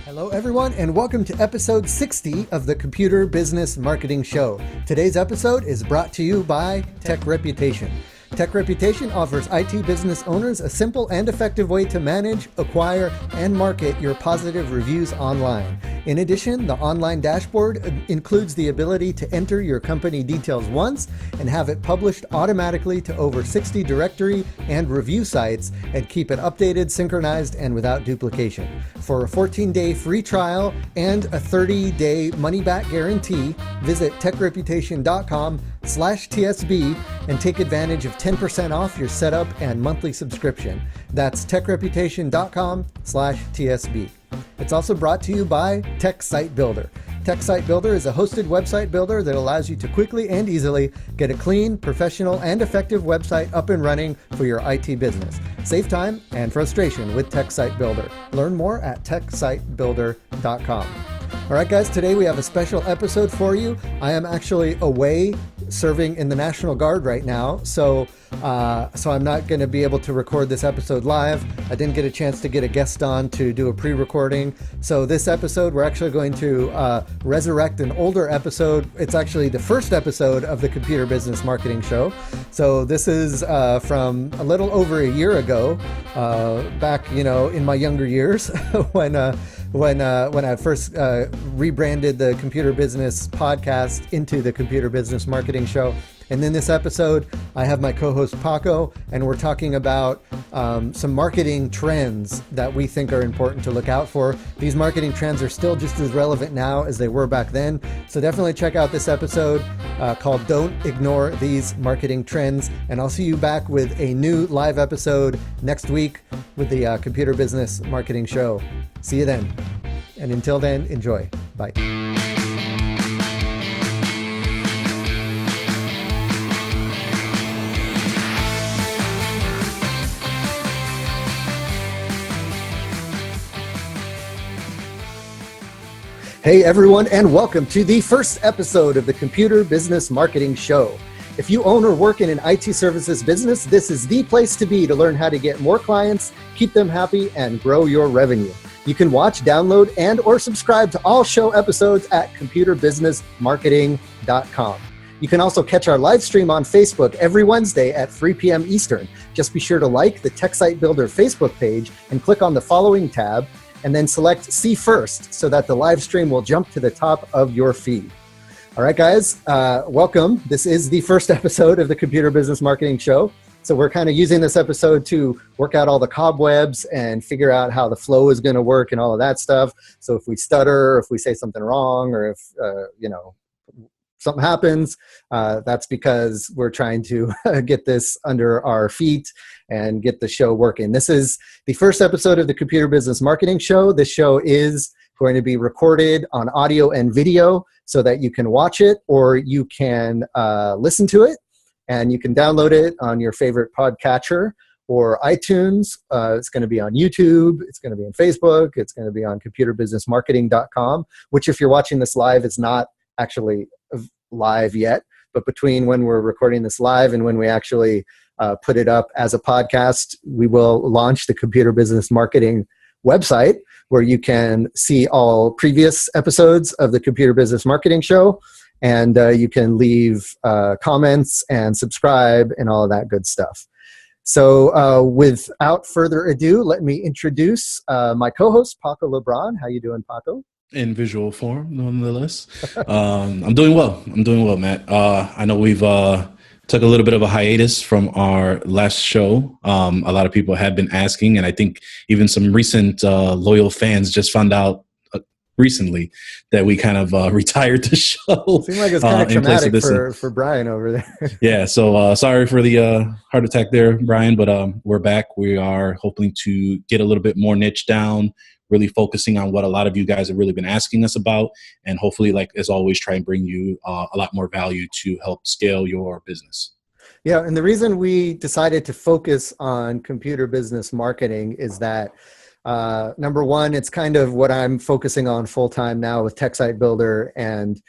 Hello, everyone, and welcome to episode 60 of the Computer Business Marketing Show. Today's episode is brought to you by TECHREPUTATION. TECHREPUTATION offers IT business owners a simple and effective way to manage, acquire, and market your positive reviews online. In addition, the online dashboard includes the ability to enter your company details once and have it published automatically to over 60 directory and review sites and keep it updated, synchronized, and without duplication. For a 14-day free trial and a 30-day money-back guarantee, visit techreputation.com/TSB and take advantage of 10% off your setup and monthly subscription. That's techreputation.com/TSB. It's also brought to you by Tech Site Builder. Tech Site Builder is a hosted website builder that allows you to quickly and easily get a clean, professional, and effective website up and running for your IT business. Save time and frustration with Tech Site Builder. Learn more at techsitebuilder.com. All right, guys, today we have a special episode for you. I am actually away serving in the National Guard right now, so I'm not going to be able to record this episode live. I didn't get a chance to get a guest on to do a pre-recording. So this episode, we're actually going to resurrect an older episode. It's actually the first episode of the Computer Business Marketing Show. So this is from a little over a year ago, back, in my younger years when I first rebranded the Computer Business Podcast into the Computer Business Marketing Show. And in this episode, I have my co-host Paco, and we're talking about some marketing trends that we think are important to look out for. These marketing trends are still just as relevant now as they were back then. So definitely check out this episode called Don't Ignore These Marketing Trends. And I'll see you back with a new live episode next week with the Computer Business Marketing Show. See you then. And until then, enjoy. Bye. Hey everyone, and welcome to the first episode of the Computer Business Marketing Show. If you own or work in an IT services business, this is the place to be to learn how to get more clients, keep them happy, and grow your revenue. You can watch, download, and or subscribe to all show episodes at computerbusinessmarketing.com. You can also catch our live stream on Facebook every Wednesday at 3 p.m. Eastern. Just be sure to like the Tech Site Builder Facebook page and click on the following tab, and then select See First so that the live stream will jump to the top of your feed. All right, guys, welcome. This is the first episode of the Computer Business Marketing Show. So we're kind of using this episode to work out all the cobwebs and figure out how the flow is going to work and all of that stuff. So if we stutter, or if we say something wrong, or if, something happens, that's because we're trying to get this under our feet and get the show working. This is the first episode of the Computer Business Marketing Show. This show is going to be recorded on audio and video so that you can watch it or you can listen to it, and you can download it on your favorite podcatcher or iTunes. It's going to be on YouTube. It's going to be on Facebook. It's going to be on computerbusinessmarketing.com, which if you're watching this live is not actually live yet, but between when we're recording this live and when we actually put it up as a podcast, we will launch the Computer Business Marketing website where you can see all previous episodes of the Computer Business Marketing Show, and you can leave comments and subscribe and all of that good stuff. So without further ado, let me introduce my co-host, Paco LeBron. How you doing, Paco? In visual form, nonetheless. I'm doing well, Matt. I know we've took a little bit of a hiatus from our last show. A lot of people have been asking, and I think even some recent loyal fans just found out recently that we kind of retired the show. Seemed like it's kind of traumatic for Brian over there. Yeah, so sorry for the heart attack there, Brian, but we're back. We are hoping to get a little bit more niche down, really focusing on what a lot of you guys have really been asking us about, and hopefully, like as always, try and bring you a lot more value to help scale your business. Yeah, and the reason we decided to focus on computer business marketing is that number one, it's kind of what I'm focusing on full time now with Tech Site Builder, and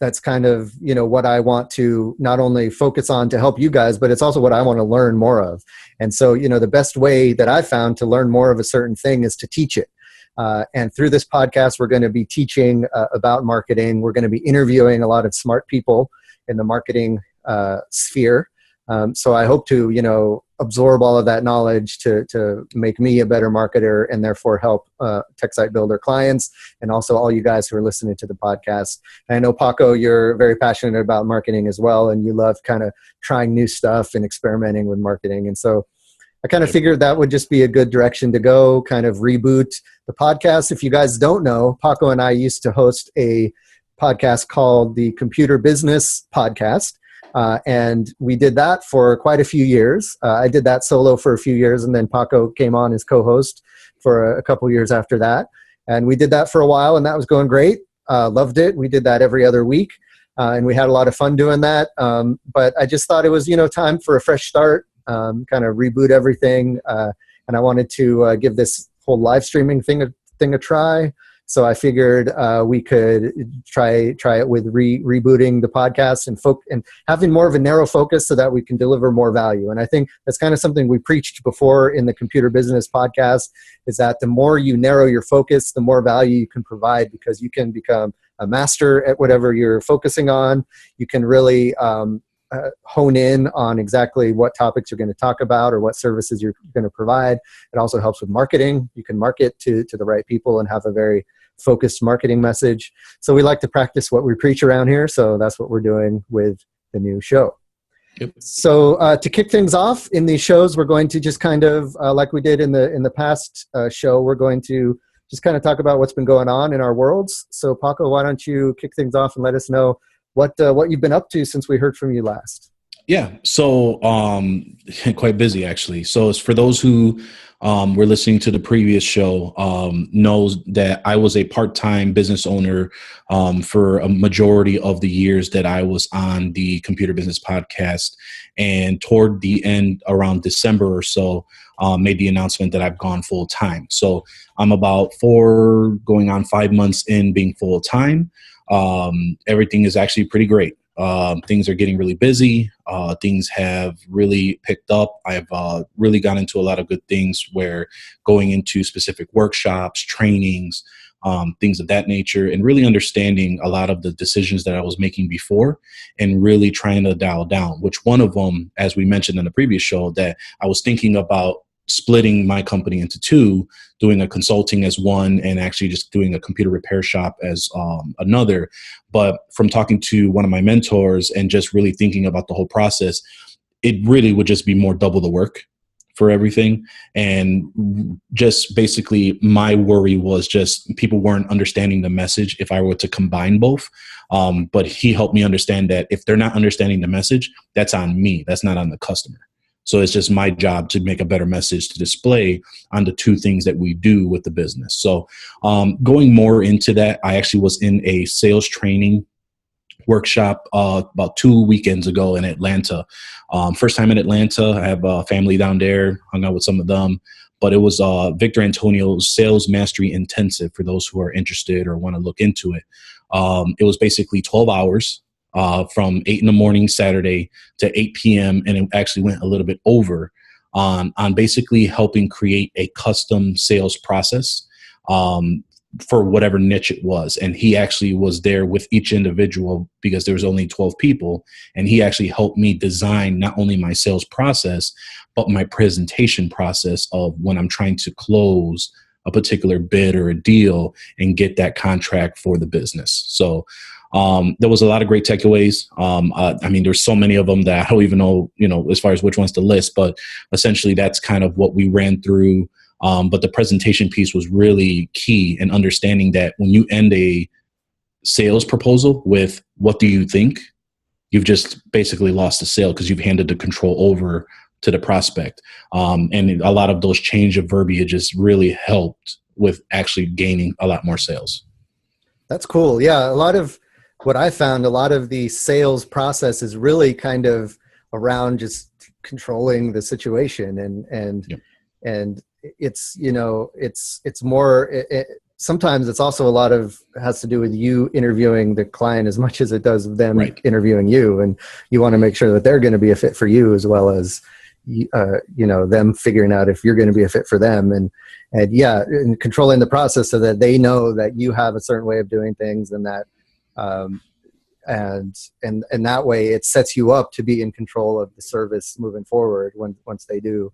that's kind of what I want to not only focus on to help you guys, but it's also what I want to learn more of. And so the best way that I found to learn more of a certain thing is to teach it. And through this podcast, we're going to be teaching about marketing. We're going to be interviewing a lot of smart people in the marketing sphere. So I hope to, absorb all of that knowledge to make me a better marketer and therefore help Tech Site Builder clients and also all you guys who are listening to the podcast. And I know, Paco, you're very passionate about marketing as well, and you love kind of trying new stuff and experimenting with marketing. And so I kind of figured that would just be a good direction to go, kind of reboot the podcast. If you guys don't know, Paco and I used to host a podcast called the Computer Business Podcast. And we did that for quite a few years. I did that solo for a few years, and then Paco came on as co-host for a couple years after that. And we did that for a while, and that was going great. Loved it. We did that every other week, and we had a lot of fun doing that. But I just thought it was, time for a fresh start, kind of reboot everything. And I wanted to give this whole live streaming thing a try. So I figured we could try it with rebooting the podcast and having more of a narrow focus so that we can deliver more value. And I think that's kind of something we preached before in the Computer Business Podcast, is that the more you narrow your focus, the more value you can provide, because you can become a master at whatever you're focusing on. You can really hone in on exactly what topics you're going to talk about or what services you're going to provide. It also helps with marketing. You can market to the right people and have a very focused marketing message. So we like to practice what we preach around here. So that's what we're doing with the new show. Yep. So to kick things off in these shows, we're going to just kind of, like we did in the past show, we're going to just kind of talk about what's been going on in our worlds. So Paco, why don't you kick things off and let us know what you've been up to since we heard from you last? Yeah. So quite busy, actually. So it's for those who were listening to the previous show, knows that I was a part-time business owner for a majority of the years that I was on the Computer Business Podcast. And toward the end, around December or so, made the announcement that I've gone full-time. So I'm about 4 going on 5 months in being full-time. Everything is actually pretty great. Things are getting really busy. Things have really picked up. I've really gotten into a lot of good things, where going into specific workshops, trainings, things of that nature, and really understanding a lot of the decisions that I was making before and really trying to dial down, which one of them, as we mentioned in the previous show, that I was thinking about splitting my company into 2, doing a consulting as one and actually just doing a computer repair shop as another. But from talking to one of my mentors and just really thinking about the whole process, it really would just be more double the work for everything. And just basically my worry was just people weren't understanding the message if I were to combine both. But he helped me understand that if they're not understanding the message, that's on me. That's not on the customer. So it's just my job to make a better message to display on the 2 things that we do with the business. So going more into that, I actually was in a sales training workshop about 2 weekends ago in Atlanta. First time in Atlanta. I have a family down there, hung out with some of them. But it was Victor Antonio's Sales Mastery Intensive for those who are interested or want to look into it. It was basically 12 hours. From 8 in the morning Saturday to 8 p.m. And it actually went a little bit over on basically helping create a custom sales process for whatever niche it was. And he actually was there with each individual because there was only 12 people. And he actually helped me design not only my sales process, but my presentation process of when I'm trying to close a particular bid or a deal and get that contract for the business. So there was a lot of great takeaways. I mean, there's so many of them that I don't even know, as far as which ones to list, but essentially that's kind of what we ran through. But the presentation piece was really key in understanding that when you end a sales proposal with "what do you think?" you've just basically lost the sale because you've handed the control over to the prospect. And a lot of those change of verbiages really helped with actually gaining a lot more sales. That's cool. Yeah. A lot of what I found, a lot of the sales process is really kind of around just controlling the situation and it's, it's more, sometimes it's also a lot of has to do with you interviewing the client as much as it does them interviewing you. And you want to make sure that they're going to be a fit for you as well as, them figuring out if you're going to be a fit for them, and controlling the process so that they know that you have a certain way of doing things, and that and that way it sets you up to be in control of the service moving forward once they do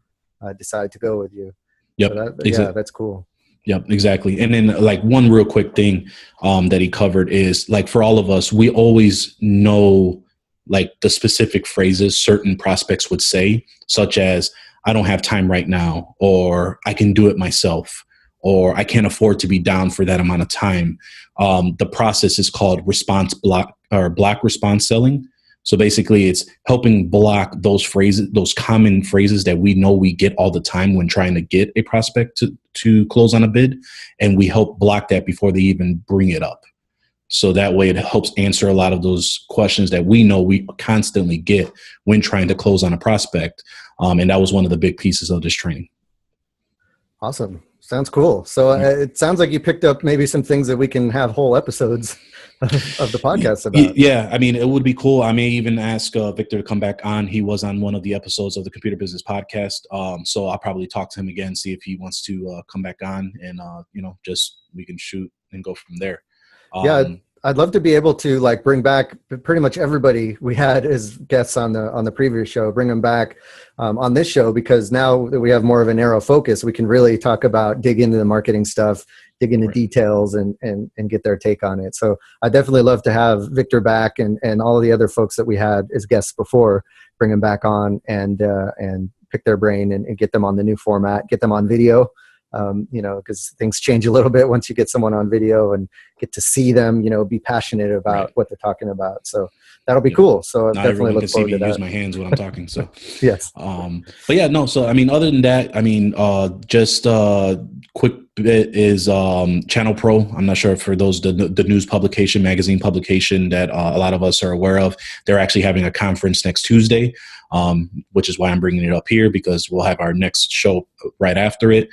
decide to go with you. Yep. So that's cool. Yep, exactly. And then like one real quick thing that he covered is like for all of us, we always know like the specific phrases certain prospects would say, such as, I don't have time right now, or I can do it myself, or I can't afford to be down for that amount of time. The process is called block response selling. So basically it's helping block those phrases, those common phrases that we know we get all the time when trying to get a prospect to close on a bid. And we help block that before they even bring it up. So that way it helps answer a lot of those questions that we know we constantly get when trying to close on a prospect. And that was one of the big pieces of this training. Awesome. Sounds cool. So it sounds like you picked up maybe some things that we can have whole episodes of the podcast about. Yeah. I mean, it would be cool. I may even ask Victor to come back on. He was on one of the episodes of the Computer Business Podcast. So I'll probably talk to him again, see if he wants to come back on, and, just we can shoot and go from there. I'd love to be able to like bring back pretty much everybody we had as guests on the previous show, bring them back on this show, because now that we have more of a narrow focus, we can really talk about, dig into the marketing stuff, dig into details, and get their take on it. So I definitely love to have Victor back and all of the other folks that we had as guests before, bring them back on and pick their brain and get them on the new format, get them on video. Because things change a little bit once you get someone on video and get to see them, be passionate about what they're talking about. So that'll be cool. So I definitely look forward to that. Use my hands when I'm talking. So yes. But yeah, no. So I mean, other than that, I mean, just quick bit is Channel Pro. I'm not sure for those the news publication, magazine publication that a lot of us are aware of. They're actually having a conference next Tuesday. Which is why I'm bringing it up here, because we'll have our next show right after it.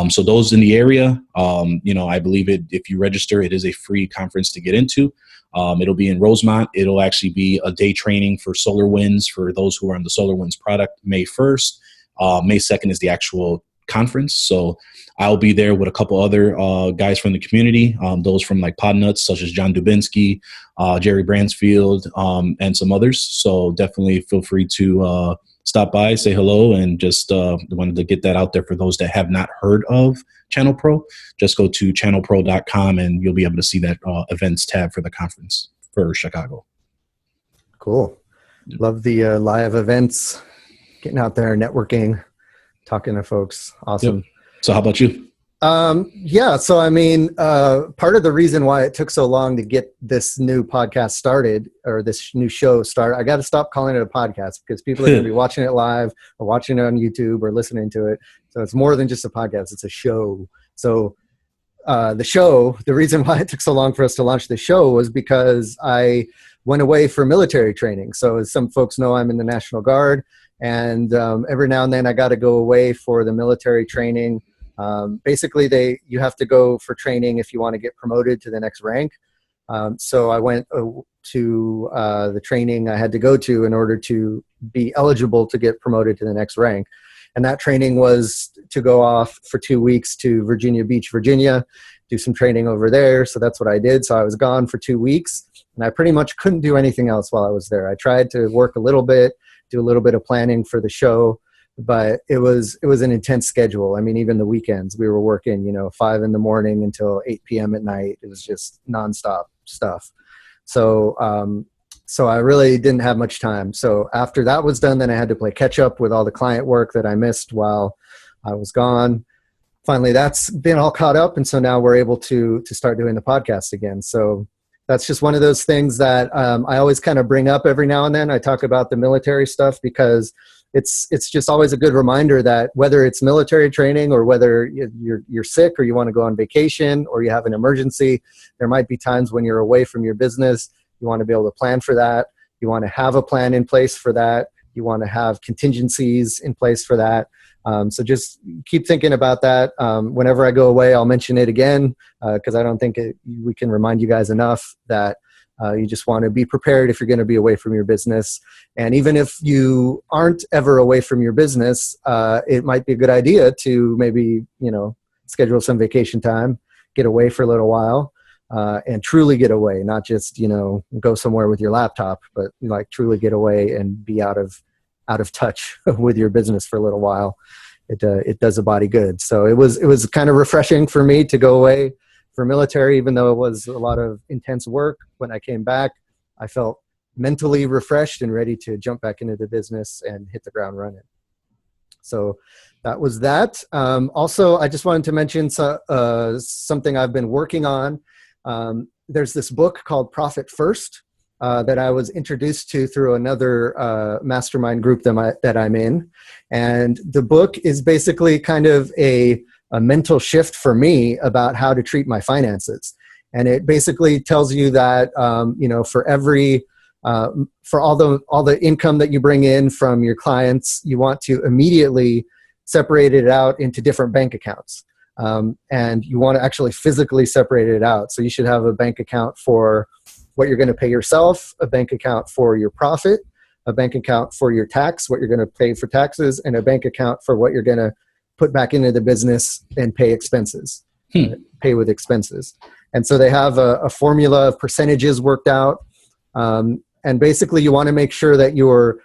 So those in the area, I believe if you register, it is a free conference to get into. It'll be in Rosemont. It'll actually be a day training for SolarWinds for those who are on the SolarWinds product May 1st. May 2nd is the actual conference. So I'll be there with a couple other guys from the community, those from like Podnuts, such as John Dubinsky, Jerry Bransfield, and some others. So definitely feel free to stop by, say hello, and just wanted to get that out there for those that have not heard of Channel Pro. Just go to channelpro.com and you'll be able to see that events tab for the conference for Chicago. Cool. Love the live events, getting out there, networking, talking to folks. Awesome. Yep. So how about you? So I mean, part of the reason why it took so long to get this new podcast started, or this new show started, I got to stop calling it a podcast, because people are going to be watching it live or watching it on YouTube or listening to it. So it's more than just a podcast. It's a show. So the reason why it took so long for us to launch the show was because I went away for military training. So as some folks know, I'm in the National Guard, and every now and then I got to go away for the military training. Basically, you have to go for training if you want to get promoted to the next rank. So I went to the training I had to go to in order to be eligible to get promoted to the next rank. And that training was to go off for 2 weeks to Virginia Beach, Virginia, do some training over there. So that's what I did. So I was gone for 2 weeks, and I pretty much couldn't do anything else while I was there. I tried to work a little bit, do a little bit of planning for the show, but it was an intense schedule. I mean, even the weekends we were working, 5 a.m. until 8 p.m. at night. It was just nonstop stuff. So I really didn't have much time. So after that was done, then I had to play catch up with all the client work that I missed while I was gone. Finally, that's been all caught up. And so now we're able to start doing the podcast again. So that's just one of those things that I always kind of bring up every now and then. I talk about the military stuff because it's just always a good reminder that whether it's military training or whether you're sick or you want to go on vacation or you have an emergency, there might be times when you're away from your business. You want to be able to plan for that. You want to have a plan in place for that. You want to have contingencies in place for that. So just keep thinking about that. Whenever I go away, I'll mention it again because I don't think we can remind you guys enough that You just want to be prepared if you're going to be away from your business. And even if you aren't ever away from your business, it might be a good idea to maybe, schedule some vacation time, get away for a little while, and truly get away, not just, go somewhere with your laptop, but like truly get away and be out of touch with your business for a little while. It does a body good. So it was kind of refreshing for me to go away for military, even though it was a lot of intense work. When I came back, I felt mentally refreshed and ready to jump back into the business and hit the ground running. So that was that. Also, I just wanted to mention something I've been working on. There's this book called Profit First that I was introduced to through another mastermind group that I'm in. And the book is basically kind of a mental shift for me about how to treat my finances. And it basically tells you that, for every, for all the income that you bring in from your clients, you want to immediately separate it out into different bank accounts. And you want to actually physically separate it out. So you should have a bank account for what you're going to pay yourself, a bank account for your profit, a bank account for your tax, what you're going to pay for taxes, and a bank account for what you're going to put back into the business and pay expenses, pay with expenses. And so they have a formula of percentages worked out. And basically you want to make sure that you're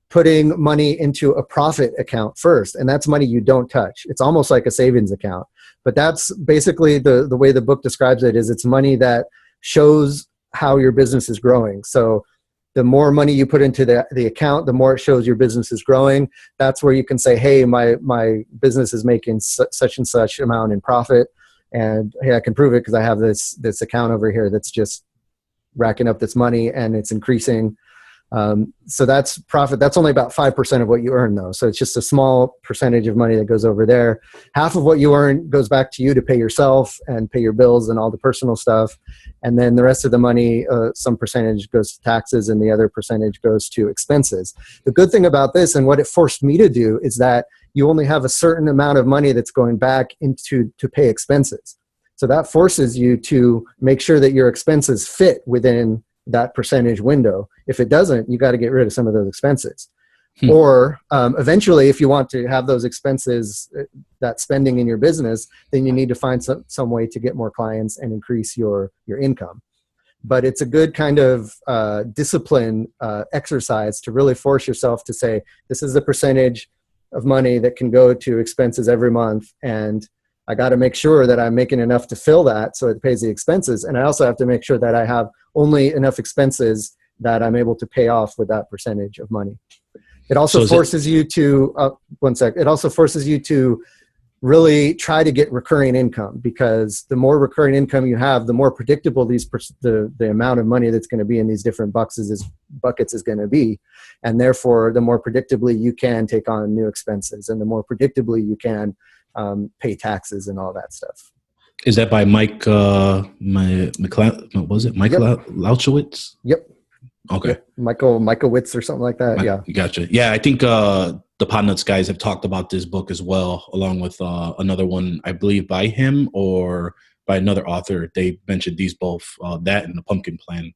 putting money into a profit account first. And that's money you don't touch. It's almost like a savings account. But that's basically the way the book describes it, is it's money that shows how your business is growing. So the more money you put into the account, the more it shows your business is growing. That's where you can say, hey, my business is making such and such amount in profit. And hey, I can prove it because I have this account over here that's just racking up this money and it's increasing. So that's profit. That's only about 5% of what you earn though. So it's just a small percentage of money that goes over there. Half of what you earn goes back to you to pay yourself and pay your bills and all the personal stuff. And then the rest of the money, some percentage goes to taxes and the other percentage goes to expenses. The good thing about this, and what it forced me to do, is that you only have a certain amount of money that's going back to pay expenses. So that forces you to make sure that your expenses fit within that percentage window. If it doesn't, you got to get rid of some of those expenses. Or eventually, if you want to have those expenses, that spending in your business, then you need to find some way to get more clients and increase your income. But it's a good kind of discipline exercise to really force yourself to say, this is the percentage of money that can go to expenses every month. And I got to make sure that I'm making enough to fill that so it pays the expenses. And I also have to make sure that I have only enough expenses that I'm able to pay off with that percentage of money. It also forces you to, it also forces you to really try to get recurring income, because the more recurring income you have, the more predictable the amount of money that's going to be in these different buckets is going to be. And therefore, the more predictably you can take on new expenses, and the more predictably you can pay taxes and all that stuff. Is that by Mike, what was it? Mike Lauchowitz? Yep. Okay. Yep. Michael Witz or something like that. Yeah. Gotcha. Yeah. I think the Pod Nuts guys have talked about this book as well, along with another one, I believe by him or by another author. They mentioned these both, that and the Pumpkin Plan.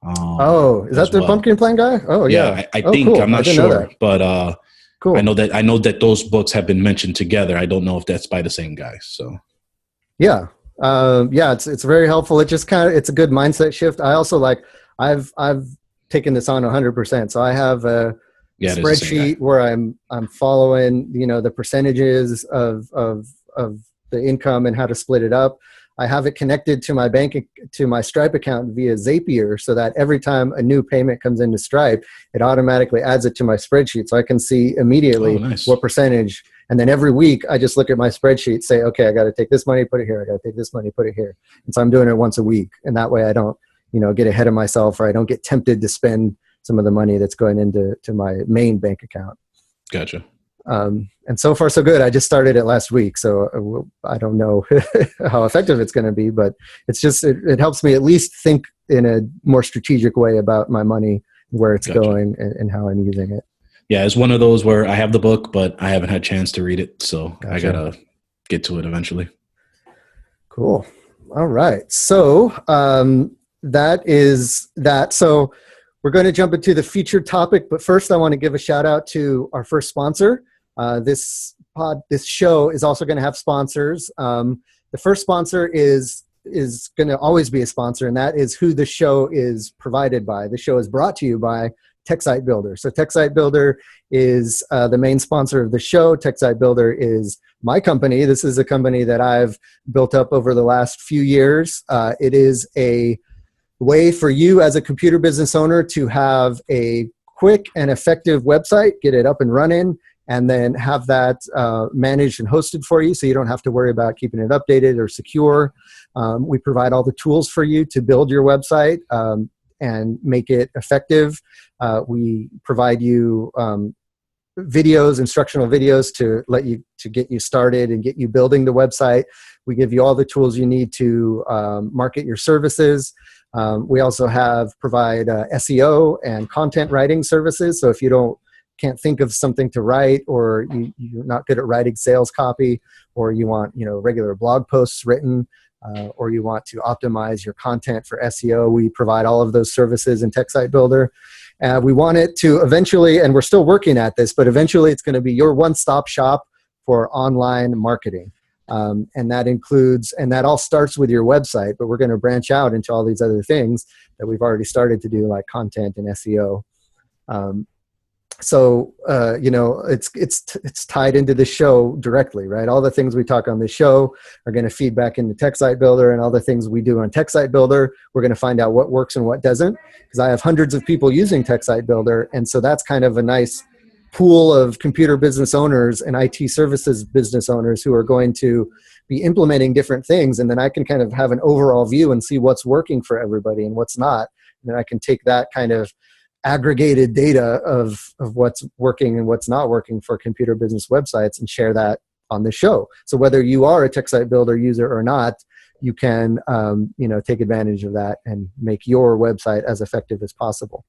Is that the Pumpkin Plan guy? Oh yeah. I think, cool. I'm not sure, but cool. I know that those books have been mentioned together. I don't know if that's by the same guy. So yeah. It's very helpful. It just it's a good mindset shift. I also I've taken this on 100%. So I have a spreadsheet where I'm following, the percentages of the income and how to split it up. I have it connected to my Stripe account via Zapier, so that every time a new payment comes into Stripe, it automatically adds it to my spreadsheet. So I can see immediately what percentage. And then every week I just look at my spreadsheet, say, okay, I got to take this money, put it here. I got to take this money, put it here. And so I'm doing it once a week. And that way I don't, get ahead of myself, or I don't get tempted to spend some of the money that's going into my main bank account. Gotcha. And so far so good. I just started it last week, so I don't know how effective it's going to be, but it's just, it helps me at least think in a more strategic way about my money, where it's going and how I'm using it. Yeah. It's one of those where I have the book, but I haven't had a chance to read it. So gotcha. I got to get to it eventually. Cool. All right. So, that is that. So we're going to jump into the featured topic, but first I want to give a shout out to our first sponsor. This show is also going to have sponsors. The first sponsor is going to always be a sponsor, and that is who the show is provided by. The show is brought to you by TechSite Builder. So TechSite Builder is the main sponsor of the show. TechSite Builder is my company. This is a company that I've built up over the last few years. It is a way for you as a computer business owner to have a quick and effective website, get it up and running, and then have that managed and hosted for you so you don't have to worry about keeping it updated or secure. We provide all the tools for you to build your website and make it effective. We provide you videos, instructional videos to get you started and get you building the website. We give you all the tools you need to market your services. We also provide SEO and content writing services. So if you can't think of something to write, or you're not good at writing sales copy, or you want regular blog posts written, or you want to optimize your content for SEO, we provide all of those services in TechSite Builder. We want it to eventually, and we're still working at this, but eventually it's going to be your one-stop shop for online marketing. And that all starts with your website, but we're going to branch out into all these other things that we've already started to do, like content and SEO. It's tied into the show directly, right? All the things we talk on the show are going to feed back into TechSite Builder, and all the things we do on TechSite Builder, we're going to find out what works and what doesn't, because I have hundreds of people using TechSite Builder. And so that's kind of a nice pool of computer business owners and IT services business owners who are going to be implementing different things. And then I can kind of have an overall view and see what's working for everybody and what's not. And then I can take that kind of aggregated data of what's working and what's not working for computer business websites and share that on the show. So whether you are a TechSite Builder user or not, you can take advantage of that and make your website as effective as possible.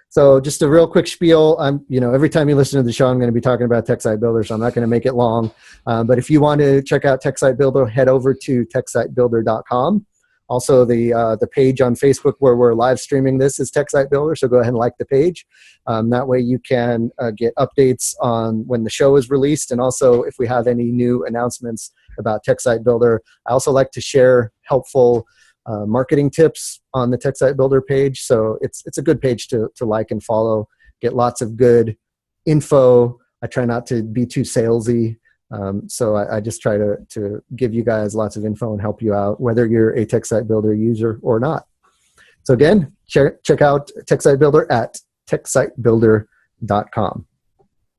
So just a real quick spiel. Every time you listen to the show, I'm going to be talking about TechSite Builder, so I'm not going to make it long. But if you want to check out TechSite Builder, head over to techsitebuilder.com. Also, the page on Facebook where we're live streaming this is TechSite Builder, so go ahead and like the page. That way you can get updates on when the show is released, and also if we have any new announcements about TechSite Builder. I also like to share helpful marketing tips on the TechSite Builder page, so it's a good page to like and follow. Get lots of good info. I try not to be too salesy. So I just try to give you guys lots of info and help you out, whether you're a TechSite Builder user or not. So again, check out TechSite Builder at techsitebuilder.com.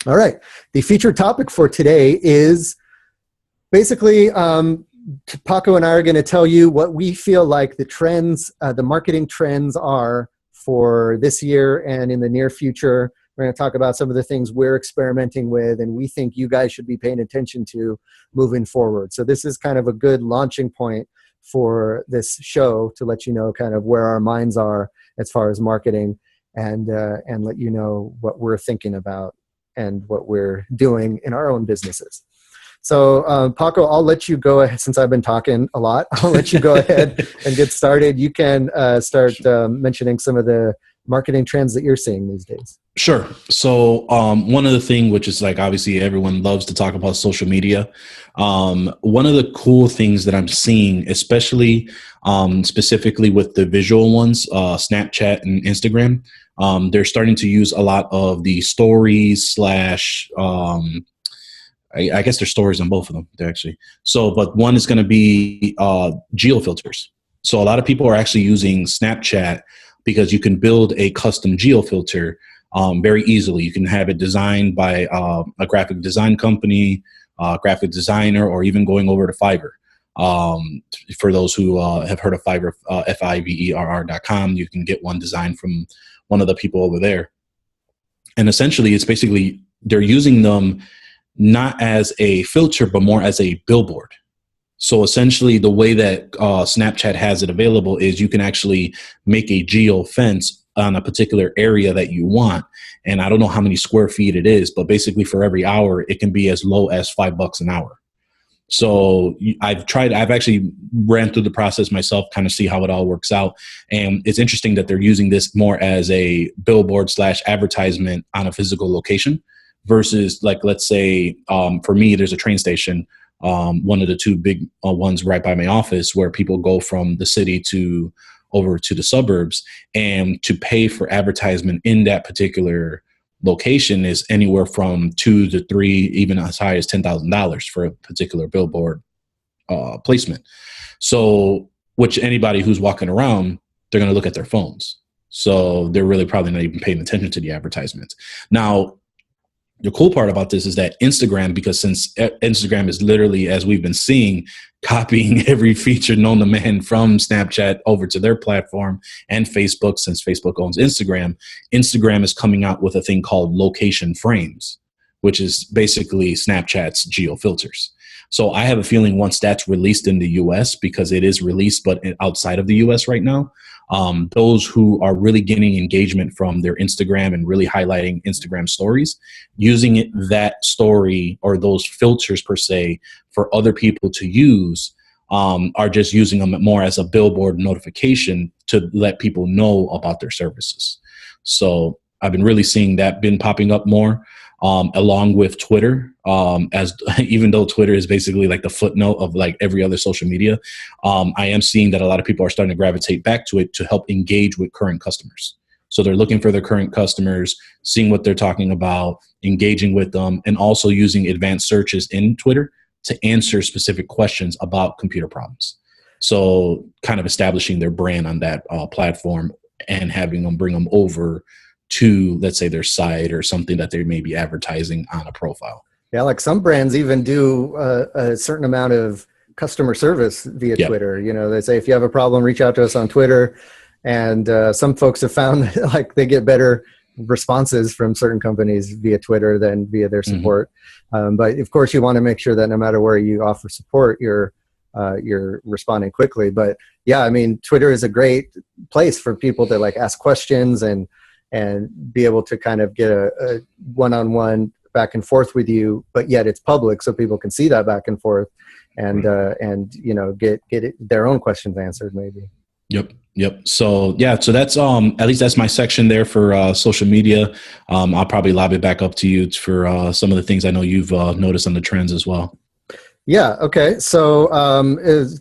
All right. The featured topic for today is basically Paco and I are going to tell you what we feel like the trends, the marketing trends are for this year and in the near future. We're going to talk about some of the things we're experimenting with and we think you guys should be paying attention to moving forward. So this is kind of a good launching point for this show to let you know kind of where our minds are as far as marketing, and let you know what we're thinking about and what we're doing in our own businesses. So Paco, I'll let you go ahead, since I've been talking a lot. I'll let you go ahead and get started. You can start mentioning some of the marketing trends that you're seeing these days. Sure. So one of the things, which is like obviously everyone loves to talk about social media. One of the cool things that I'm seeing, especially specifically with the visual ones, Snapchat and Instagram, they're starting to use a lot of the stories slash I guess there's stories on both of them. They're actually but one is going to be geo filters. So a lot of people are actually using Snapchat because you can build a custom geo filter very easily. You can have it designed by a graphic design company, graphic designer, or even going over to Fiverr. For those who have heard of Fiverr, Fiverr.com, you can get one designed from one of the people over there. And essentially, it's basically they're using them not as a filter, but more as a billboard. So essentially, the way that Snapchat has it available is you can actually make a geo fence on a particular area that you want. And I don't know how many square feet it is, but basically for every hour, it can be as low as $5 an hour. So I've actually ran through the process myself, kind of see how it all works out. And it's interesting that they're using this more as a billboard / advertisement on a physical location versus, like, let's say, for me, there's a train station, one of the two big ones right by my office, where people go from the city to over to the suburbs, and to pay for advertisement in that particular location is anywhere from $2,000 to $3,000, even as high as $10,000 for a particular billboard placement. So, which anybody who's walking around, they're going to look at their phones. So they're really probably not even paying attention to the advertisements. Now, the cool part about this is that Instagram, because since Instagram is literally, as we've been seeing, copying every feature known to man from Snapchat over to their platform, and Facebook, since Facebook owns Instagram, Instagram is coming out with a thing called location frames, which is basically Snapchat's geo filters. So I have a feeling once that's released in the US, because it is released, but outside of the US right now, those who are really getting engagement from their Instagram and really highlighting Instagram stories, using that story or those filters per se for other people to use, are just using them more as a billboard notification to let people know about their services. So I've been really seeing that been popping up more. Along with Twitter, as even though Twitter is basically like the footnote of like every other social media, I am seeing that a lot of people are starting to gravitate back to it to help engage with current customers. So they're looking for their current customers, seeing what they're talking about, engaging with them, and also using advanced searches in Twitter to answer specific questions about computer problems. So kind of establishing their brand on that platform and having them bring them over to, let's say, their site or something that they may be advertising on a profile. Yeah, like some brands even do a certain amount of customer service via Twitter. You know, they say, if you have a problem, reach out to us on Twitter. And some folks have found that, like, they get better responses from certain companies via Twitter than via their support. But of course, you want to make sure that no matter where you offer support, you're responding quickly. But yeah, I mean, Twitter is a great place for people to like ask questions and be able to kind of get a one-on-one back and forth with you, but yet it's public, so people can see that back and forth and you know, get their own questions answered maybe. Yep. So yeah, so that's at least that's my section there for social media. I'll probably lob it back up to you for some of the things I know you've noticed on the trends as well. Yeah. Okay. So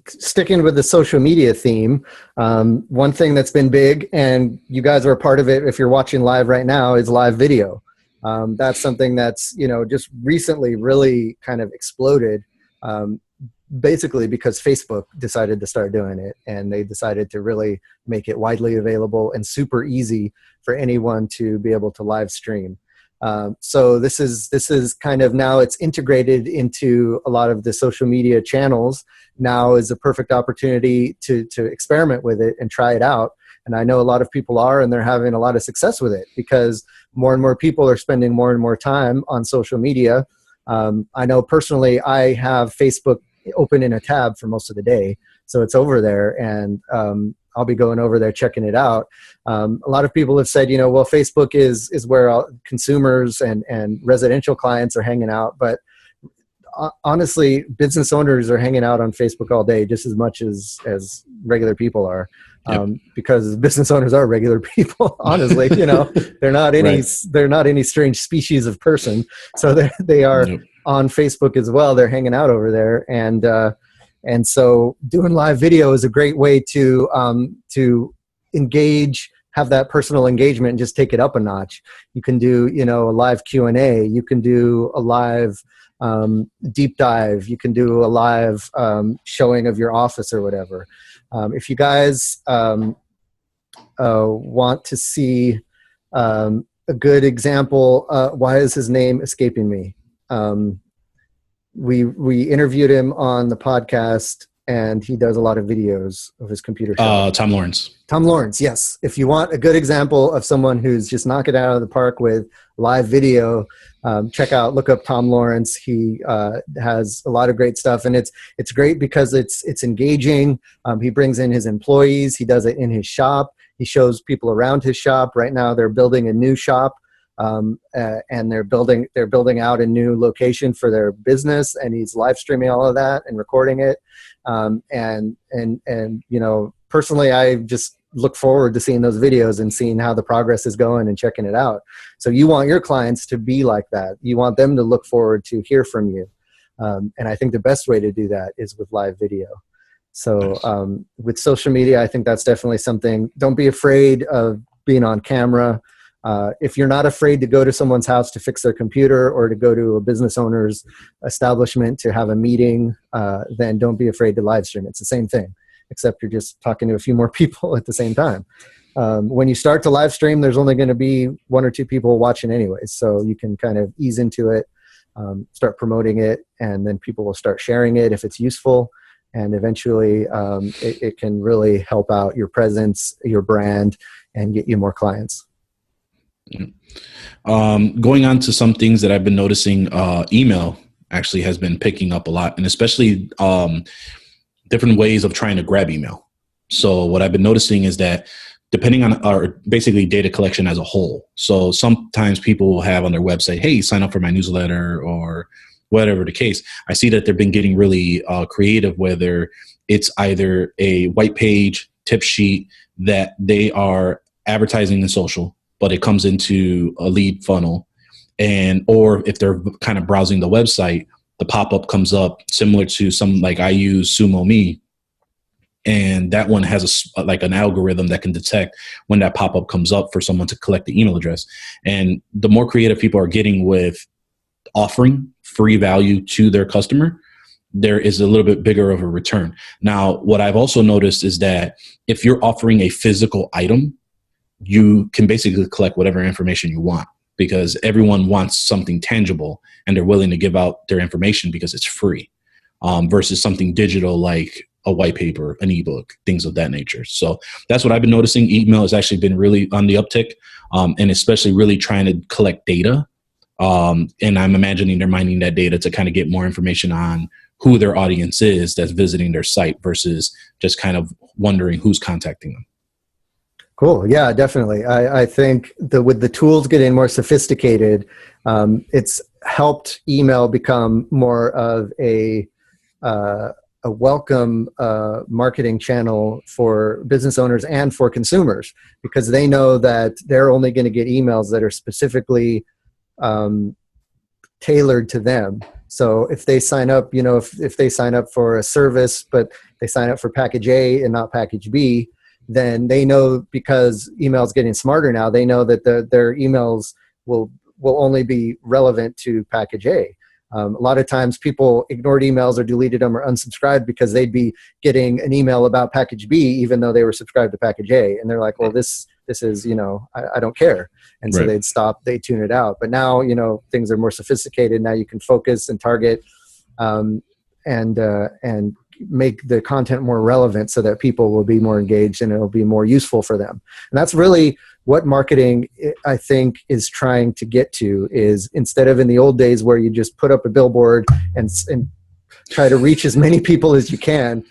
sticking with the social media theme, one thing that's been big, and you guys are a part of it if you're watching live right now, is live video. That's something that's, you know, just recently really kind of exploded, basically because Facebook decided to start doing it, and they decided to really make it widely available and super easy for anyone to be able to live stream. So this is kind of, now it's integrated into a lot of the social media channels. Now is a perfect opportunity to experiment with it and try it out. And I know a lot of people are, and they're having a lot of success with it because more and more people are spending more and more time on social media. I know personally, I have Facebook open in a tab for most of the day, so it's over there, and I'll be going over there checking it out. A lot of people have said, you know, well, Facebook is where consumers and residential clients are hanging out, but honestly, business owners are hanging out on Facebook all day just as much as regular people are, because business owners are regular people. Honestly, you know, they're not any strange species of person, so they are on Facebook as well. They're hanging out over there, and so doing live video is a great way to engage, have that personal engagement, and just take it up a notch. You can do, you know, a live Q&A. You can do a live deep dive. You can do a live showing of your office or whatever. If you guys want to see a good example, why is his name escaping me? We interviewed him on the podcast, and he does a lot of videos of his computer shop. Tom Lawrence. Tom Lawrence, yes. If you want a good example of someone who's just knocking it out of the park with live video, look up Tom Lawrence. He has a lot of great stuff, and it's great because it's engaging. He brings in his employees. He does it in his shop. He shows people around his shop. Right now, they're building a new shop and they're building out a new location for their business, and he's live streaming all of that and recording it. And you know, personally, I just look forward to seeing those videos and seeing how the progress is going and checking it out. So you want your clients to be like that. You want them to look forward to hear from you. And I think the best way to do that is with live video. So with social media, I think that's definitely something. Don't be afraid of being on camera. If you're not afraid to go to someone's house to fix their computer or to go to a business owner's establishment to have a meeting, then don't be afraid to live stream. It's the same thing, except you're just talking to a few more people at the same time. When you start to live stream, there's only going to be 1 or 2 people watching anyways. So you can kind of ease into it, start promoting it, and then people will start sharing it if it's useful. And eventually it can really help out your presence, your brand, and get you more clients. Going on to some things that I've been noticing, email actually has been picking up a lot, and especially different ways of trying to grab email. So what I've been noticing is that depending on our basically data collection as a whole. So sometimes people will have on their website, hey, sign up for my newsletter or whatever the case. I see that they've been getting really creative, whether it's either a white page tip sheet that they are advertising in social, but it comes into a lead funnel, or if they're kind of browsing the website, the pop-up comes up similar to some, like I use SumoMe, and that one has like an algorithm that can detect when that pop-up comes up for someone to collect the email address. And the more creative people are getting with offering free value to their customer, there is a little bit bigger of a return. Now, what I've also noticed is that if you're offering a physical item, you can basically collect whatever information you want, because everyone wants something tangible and they're willing to give out their information because it's free, versus something digital like a white paper, an ebook, things of that nature. So that's what I've been noticing. Email has actually been really on the uptick, and especially really trying to collect data. And I'm imagining they're mining that data to kind of get more information on who their audience is that's visiting their site versus just kind of wondering who's contacting them. Cool. Yeah, definitely. I think with the tools getting more sophisticated, it's helped email become more of a welcome marketing channel for business owners and for consumers, because they know that they're only going to get emails that are specifically tailored to them. So if they sign up, you know, if they sign up for a service, but they sign up for package A and not package B, then they know, because email's getting smarter now, they know that their emails will only be relevant to package A. A lot of times people ignored emails or deleted them or unsubscribed because they'd be getting an email about package B even though they were subscribed to package A. And they're like, well, this is, you know, I don't care. And so they'd stop, they tune it out. But now, you know, things are more sophisticated. Now you can focus and target and make the content more relevant so that people will be more engaged and it'll be more useful for them. And that's really what marketing, I think, is trying to get to, is instead of in the old days where you just put up a billboard and try to reach as many people as you can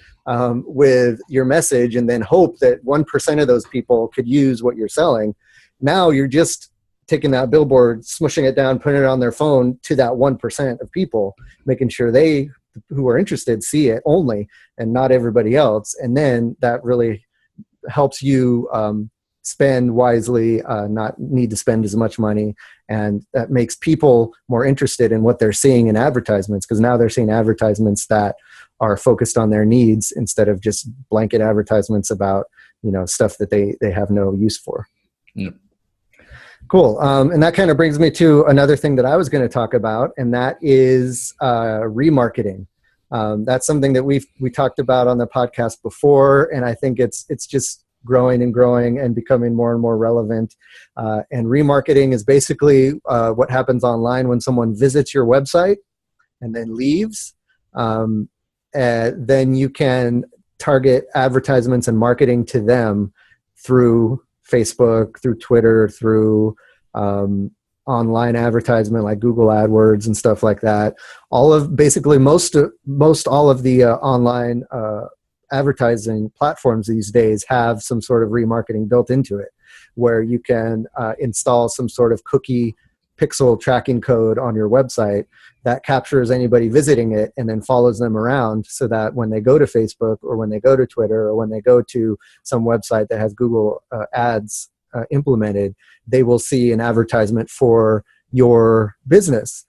with your message and then hope that 1% of those people could use what you're selling. Now you're just taking that billboard, smushing it down, putting it on their phone to that 1% of people, making sure they who are interested see it only and not everybody else. And then that really helps you spend wisely, not need to spend as much money. And that makes people more interested in what they're seeing in advertisements, because now they're seeing advertisements that are focused on their needs instead of just blanket advertisements about, you know, stuff that they have no use for. Yep. Cool. And that kind of brings me to another thing that I was going to talk about, and that is remarketing. That's something that we talked about on the podcast before, and I think it's just growing and growing and becoming more and more relevant. And remarketing is basically what happens online when someone visits your website and then leaves. Then you can target advertisements and marketing to them through Facebook, through Twitter, through online advertisement like Google AdWords and stuff like that. Most all of the online advertising platforms these days have some sort of remarketing built into it. where you can install some sort of cookie pixel tracking code on your website that captures anybody visiting it and then follows them around, so that when they go to Facebook or when they go to Twitter or when they go to some website that has Google ads implemented, they will see an advertisement for your business.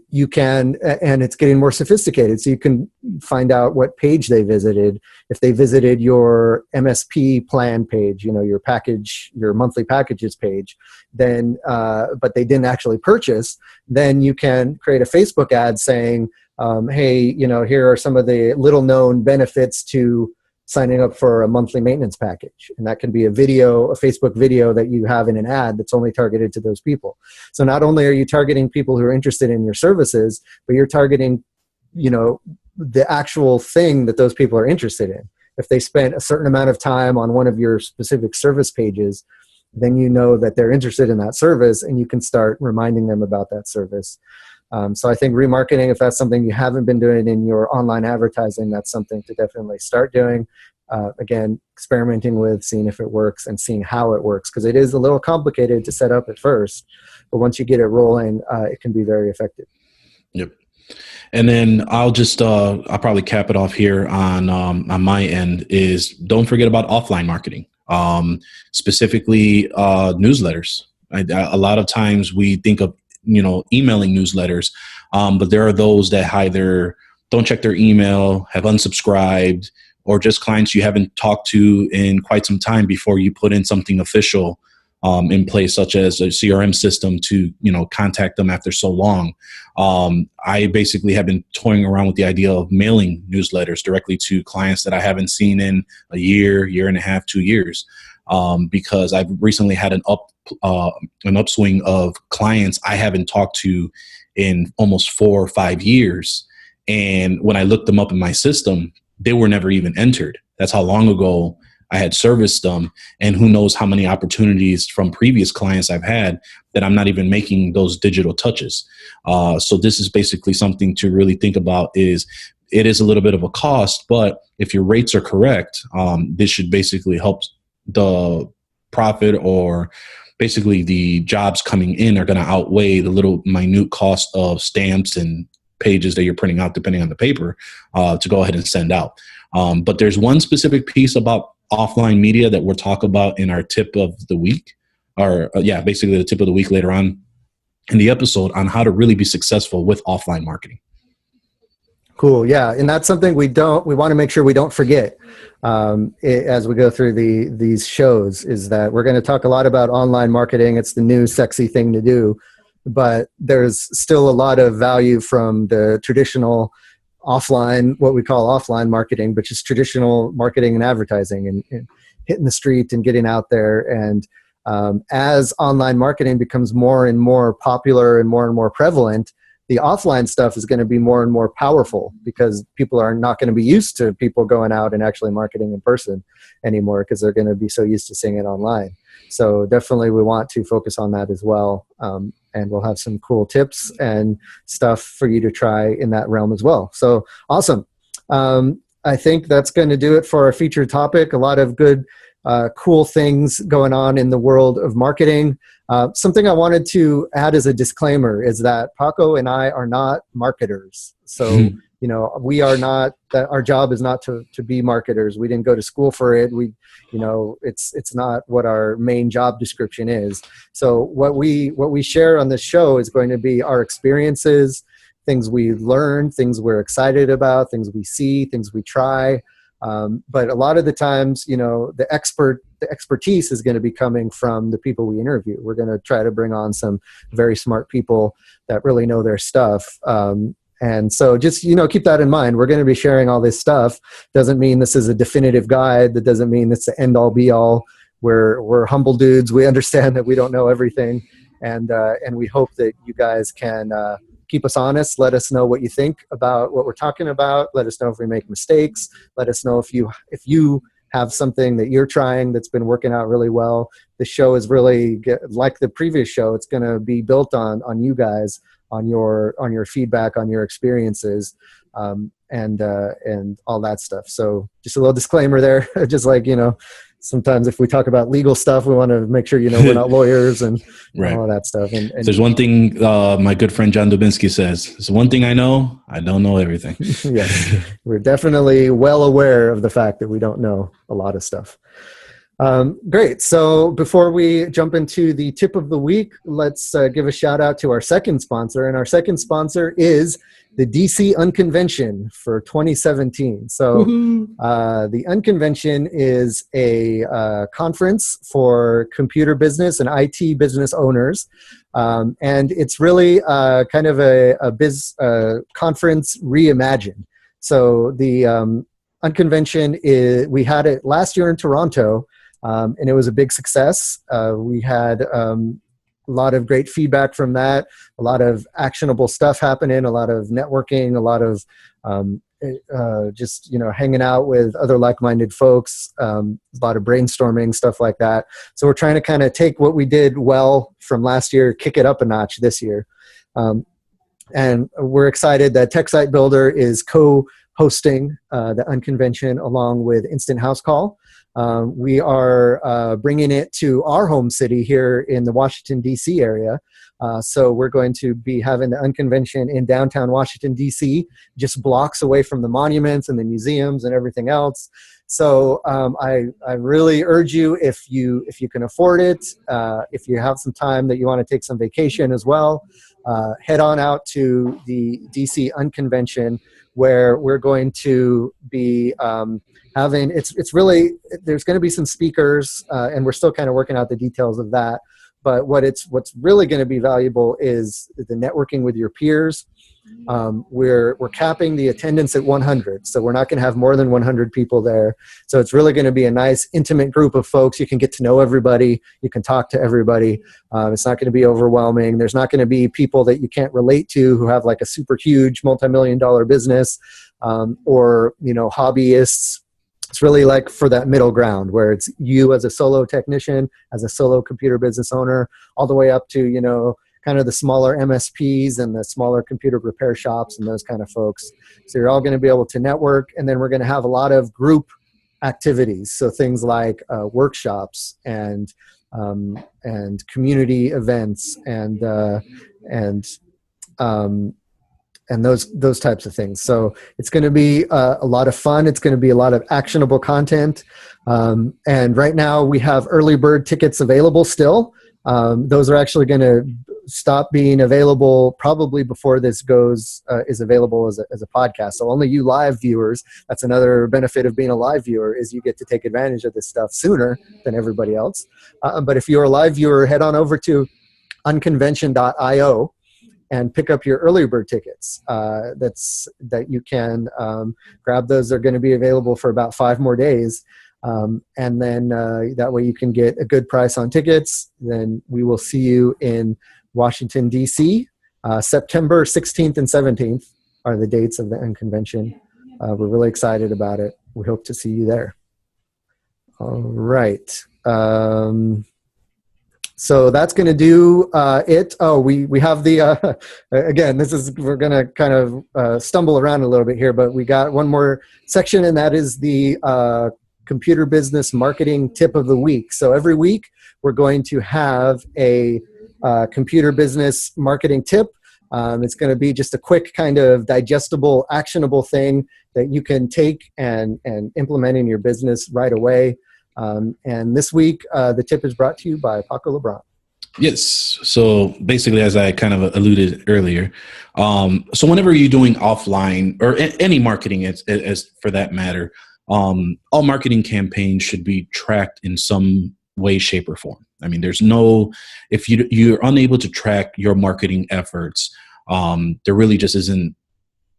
You can, and it's getting more sophisticated, so you can find out what page they visited. If they visited your MSP plan page, your package, your monthly packages page, then, but they didn't actually purchase, then you can create a Facebook ad saying, hey, here are some of the little known benefits to signing up for a monthly maintenance package. And that can be a Facebook video that you have in an ad that's only targeted to those people. So not only are you targeting people who are interested in your services, but you're targeting, the actual thing that those people are interested in. If they spent a certain amount of time on one of your specific service pages, then you know that they're interested in that service, and you can start reminding them about that service. So I think remarketing, if that's something you haven't been doing in your online advertising, that's something to definitely start doing. Again, experimenting with, seeing if it works and seeing how it works, because it is a little complicated to set up at first, but once you get it rolling, it can be very effective. Yep. And then I'll probably cap it off here on my end is don't forget about offline marketing, specifically newsletters. A lot of times we think of emailing newsletters, but there are those that either don't check their email, have unsubscribed, or just clients you haven't talked to in quite some time before you put in something official in place, such as a CRM system to contact them after so long. I basically have been toying around with the idea of mailing newsletters directly to clients that I haven't seen in a year and a half, 2 years, because I've recently had an upswing of clients I haven't talked to in almost 4 or 5 years. And when I looked them up in my system, they were never even entered. That's how long ago I had serviced them. And who knows how many opportunities from previous clients I've had that I'm not even making those digital touches. So this is basically something to really think about. It is a little bit of a cost, but if your rates are correct, this should basically help the profit, or basically the jobs coming in are going to outweigh the little minute cost of stamps and pages that you're printing out, depending on the paper, to go ahead and send out. But there's one specific piece about offline media that we'll talk about in our tip of the week, or basically the tip of the week later on in the episode, on how to really be successful with offline marketing. Cool. Yeah. And that's something we want to make sure we don't forget as we go through these shows, is that we're going to talk a lot about online marketing. It's the new sexy thing to do, but there's still a lot of value from the traditional offline, what we call offline marketing, which is traditional marketing and advertising, and hitting the street and getting out there. And as online marketing becomes more and more popular and more prevalent, the offline stuff is going to be more and more powerful, because people are not going to be used to people going out and actually marketing in person anymore, because they're going to be so used to seeing it online. So definitely we want to focus on that as well. And we'll have some cool tips and stuff for you to try in that realm as well. So awesome. I think that's going to do it for our featured topic. A lot of good, cool things going on in the world of marketing. Something I wanted to add as a disclaimer is that Paco and I are not marketers. So, we are not, that our job is not to be marketers. We didn't go to school for it. It's not what our main job description is. So what we share on this show is going to be our experiences, things we learned, things we're excited about, things we see, things we try. But a lot of the times, the expertise is going to be coming from the people we interview. We're going to try to bring on some very smart people that really know their stuff. And so just, keep that in mind. We're going to be sharing all this stuff. Doesn't mean this is a definitive guide. That doesn't mean it's the end all be all. We're humble dudes. We understand that we don't know everything. And we hope that you guys can keep us honest. Let us know what you think about what we're talking about. Let us know if we make mistakes. Let us know if you have something that you're trying that's been working out really well. The show is really like the previous show. It's going to be built on you guys, on your feedback, on your experiences, and all that stuff. So just a little disclaimer there, just like, sometimes if we talk about legal stuff, we want to make sure, we're not lawyers and Right. all of that stuff. And If there's one thing my good friend John Dubinsky says, it's one thing I know, I don't know everything. Yes, we're definitely well aware of the fact that we don't know a lot of stuff. Great. So before we jump into the tip of the week, let's give a shout out to our second sponsor. And our second sponsor is the DC Unconvention for 2017. So the Unconvention is a conference for computer business and IT business owners. And it's really kind of a conference reimagined. So the Unconvention we had it last year in Toronto. And it was a big success. We had a lot of great feedback from that, a lot of actionable stuff happening, a lot of networking, a lot of just, hanging out with other like-minded folks, a lot of brainstorming, stuff like that. So we're trying to kind of take what we did well from last year, kick it up a notch this year. And we're excited that TechSite Builder is co-hosting the Unconvention along with Instant House Call. We are bringing it to our home city here in the Washington, D.C. area. So we're going to be having the Unconvention in downtown Washington, D.C., just blocks away from the monuments and the museums and everything else. So I really urge you, if you can afford it, if you have some time that you want to take some vacation as well, head on out to the DC Unconvention, where we're going to be having, it's really, there's going to be some speakers, and we're still kind of working out the details of that. But what's really going to be valuable is the networking with your peers. We're capping the attendance at 100, so we're not going to have more than 100 people there. So it's really going to be a nice, intimate group of folks. You can get to know everybody. You can talk to everybody. It's not going to be overwhelming. There's not going to be people that you can't relate to who have like a super huge multi-million-dollar business, or hobbyists. It's really like for that middle ground where it's you as a solo technician, as a solo computer business owner, all the way up to, kind of the smaller MSPs and the smaller computer repair shops and those kind of folks. So you're all going to be able to network, and then we're going to have a lot of group activities. So things like workshops and community events and those types of things. So it's going to be a lot of fun. It's going to be a lot of actionable content. And right now we have early bird tickets available still. Those are actually going to stop being available probably before this is available as a podcast. So only you live viewers, that's another benefit of being a live viewer, is you get to take advantage of this stuff sooner than everybody else. But if you're a live viewer, head on over to unconvention.io and pick up your early bird tickets. That you can grab those. They're going to be available for about 5 more days. And then that way you can get a good price on tickets. Then we will see you in Washington, D.C. September 16th and 17th are the dates of the Unconvention. We're really excited about it. We hope to see you there. All right. So that's going to do it. Oh, we have the, again, we're going to kind of stumble around a little bit here, but we got one more section, and that is the computer business marketing tip of the week. So every week we're going to have a computer business marketing tip. It's going to be just a quick kind of digestible, actionable thing that you can take and implement in your business right away. And this week, the tip is brought to you by Paco LeBron. Yes. So basically, as I kind of alluded earlier, so whenever you're doing offline or any marketing, as for that matter, all marketing campaigns should be tracked in some way, shape, or form. I mean, if you're unable to track your marketing efforts, there really just isn't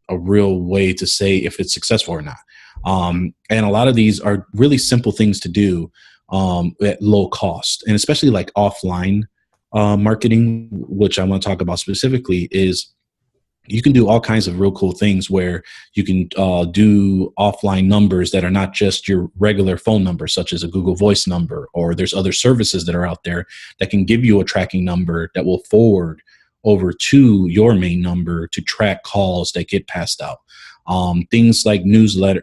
a real way to say if it's successful or not. And a lot of these are really simple things to do at low cost, and especially like offline marketing, which I want to talk about specifically, is you can do all kinds of real cool things where you can do offline numbers that are not just your regular phone number, such as a Google Voice number, or there's other services that are out there that can give you a tracking number that will forward over to your main number to track calls that get passed out. things like newsletter,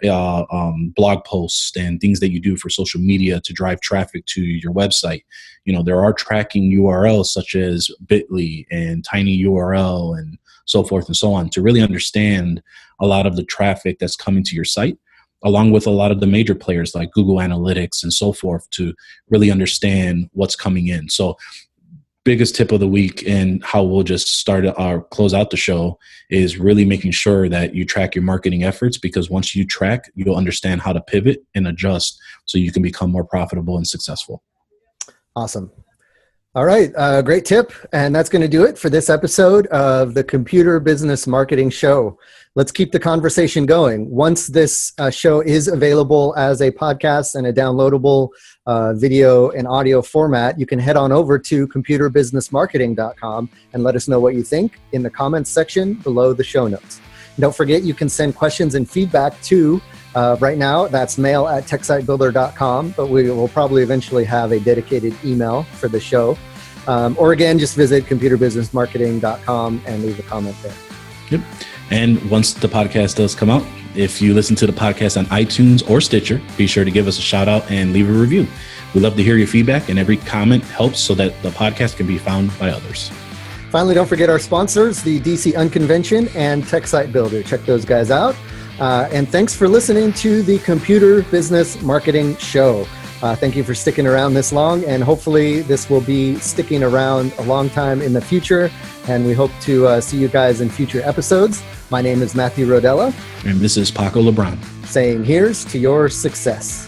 blog posts, and things that you do for social media to drive traffic to your website. There are tracking URLs such as Bitly and TinyURL and so forth and so on to really understand a lot of the traffic that's coming to your site, along with a lot of the major players like Google Analytics and so forth to really understand what's coming in. So biggest tip of the week and how we'll just start our close out the show is really making sure that you track your marketing efforts, because once you track, you'll understand how to pivot and adjust so you can become more profitable and successful. Awesome. All right. Great tip. And that's going to do it for this episode of the Computer Business Marketing Show. Let's keep the conversation going. Once this show is available as a podcast and a downloadable video and audio format, you can head on over to computerbusinessmarketing.com and let us know what you think in the comments section below the show notes. And don't forget, you can send questions and feedback to right now, that's mail@techsitebuilder.com, but we will probably eventually have a dedicated email for the show. Or again, just visit computerbusinessmarketing.com and leave a comment there. Yep. And once the podcast does come out, if you listen to the podcast on iTunes or Stitcher, be sure to give us a shout out and leave a review. We love to hear your feedback, and every comment helps so that the podcast can be found by others. Finally, don't forget our sponsors, the DC Unconvention and TechSite Builder. Check those guys out. And thanks for listening to the Computer Business Marketing Show. Thank you for sticking around this long, and hopefully this will be sticking around a long time in the future. And we hope to see you guys in future episodes. My name is Matthew Rodella. And this is Paco LeBron. Saying here's to your success.